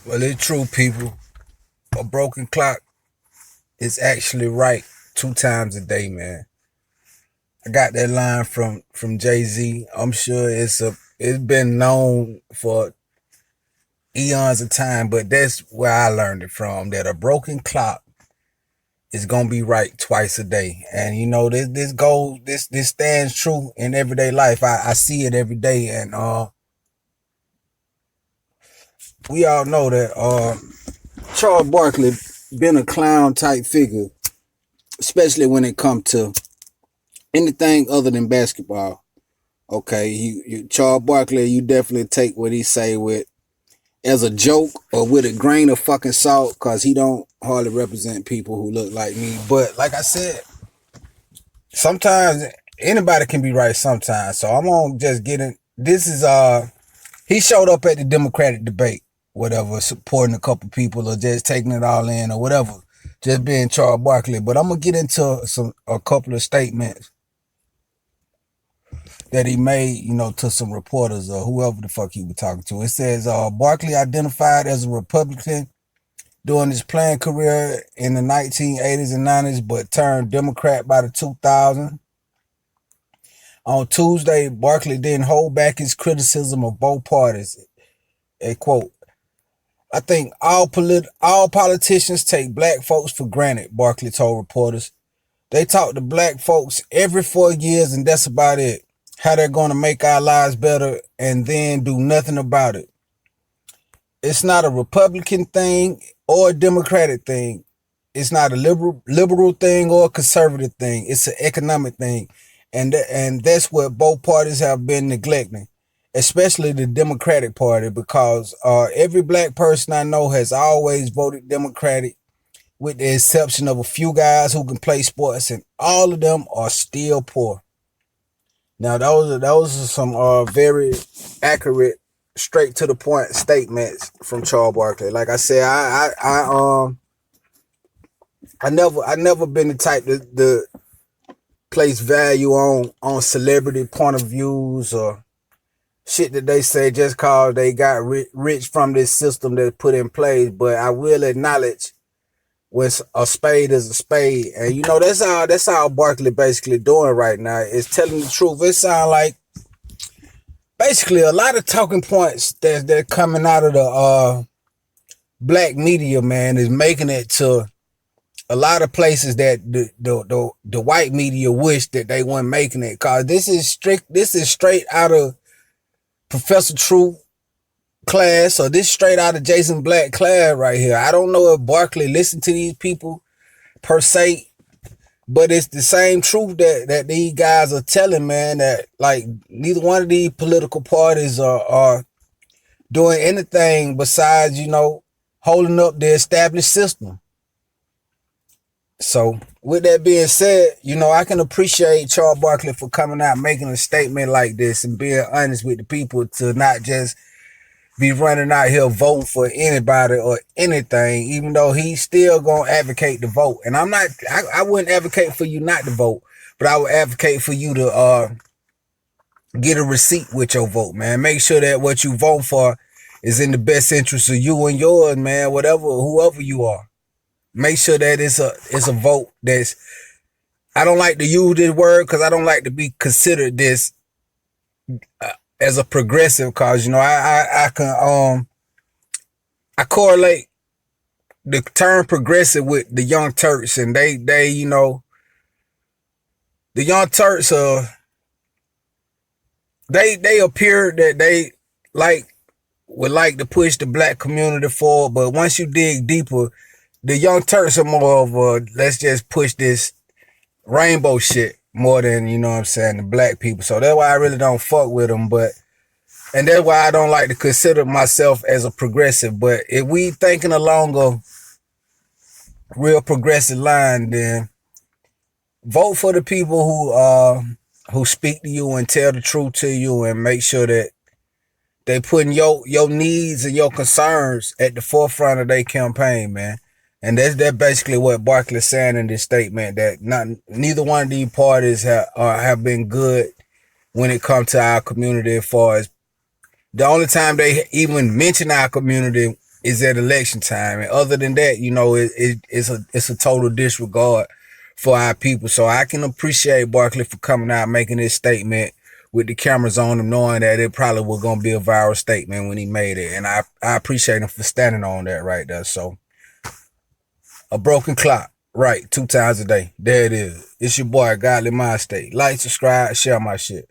Well, it's true, people. A broken clock is actually right 2 times a day, man. I got that line from Jay-Z. I'm sure it's been known for eons of time, but that's where I learned it from. That a broken clock is gonna be right twice a day, and you know this stands true in everyday life. I see it every day, and we all know that Charles Barkley been a clown type figure, especially when it comes to anything other than basketball. Okay, Charles Barkley, you definitely take what he say with as a joke or with a grain of fucking salt, cause he don't hardly represent people who look like me. But like I said, sometimes anybody can be right sometimes. So I'm gonna just get in. This is he showed up at the Democratic debate, whatever, supporting a couple people or just taking it all in or whatever, just being Charles Barkley. But I'm gonna get into a couple of statements that he made, to some reporters or whoever the fuck he was talking to. It says Barkley identified as a Republican during his playing career in the 1980s and 90s, but turned Democrat by the 2000s. On Tuesday, Barkley didn't hold back his criticism of both parties. A quote, I think all politicians take black folks for granted, Barkley told reporters. They talk to black folks every 4 years and that's about it. How they're going to make our lives better and then do nothing about it. It's not a Republican thing or a Democratic thing. It's not a liberal thing or a conservative thing. It's an economic thing. And that's what both parties have been neglecting, especially the Democratic Party, because every black person I know has always voted Democratic, with the exception of a few guys who can play sports, and all of them are still poor. Now those are some very accurate, straight to the point statements from Charles Barkley. Like I said, I never been the type to place value on celebrity point of views or shit that they say just cause they got rich from this system that's put in place. But I will acknowledge when a spade is a spade, and that's all Barkley basically doing right now is telling the truth. It sounds like basically a lot of talking points that coming out of the black media, man, is making it to a lot of places that the white media wish that they weren't making it. Cause this is straight out of Professor Truth class, or this straight out of Jason Black class right here. I don't know if Barkley listened to these people per se, but it's the same truth that these guys are telling, man, that like neither one of these political parties are doing anything besides, holding up the established system. So with that being said, I can appreciate Charles Barkley for coming out making a statement like this and being honest with the people to not just be running out here voting for anybody or anything, even though he's still gonna advocate to vote. And I wouldn't advocate for you not to vote, but I would advocate for you to get a receipt with your vote, man. Make sure that what you vote for is in the best interest of you and yours, man, whoever you are. Make sure that it's a vote that's, I don't like to use this word because I don't like to be considered this as a progressive, cause I can I correlate the term progressive with the Young Turks, and they the Young Turks they appear that they would like to push the black community forward, but once you dig deeper, the Young Turks are more of a let's just push this rainbow shit more than, what I'm saying, the black people. So that's why I really don't fuck with them, and that's why I don't like to consider myself as a progressive. But if we thinking along a real progressive line, then vote for the people who speak to you and tell the truth to you, and make sure that they putting your needs and your concerns at the forefront of their campaign, man. And that's basically what Barkley's saying in this statement, that neither one of these parties have been good when it comes to our community. As far as the only time they even mention our community is at election time. And other than that, you know, it's a total disregard for our people. So I can appreciate Barkley for coming out making this statement with the cameras on him, knowing that it probably was gonna be a viral statement when he made it. And I appreciate him for standing on that right there. So a broken clock, right, 2 times a day. There it is. It's your boy, Godly Mind State. Like, subscribe, share my shit.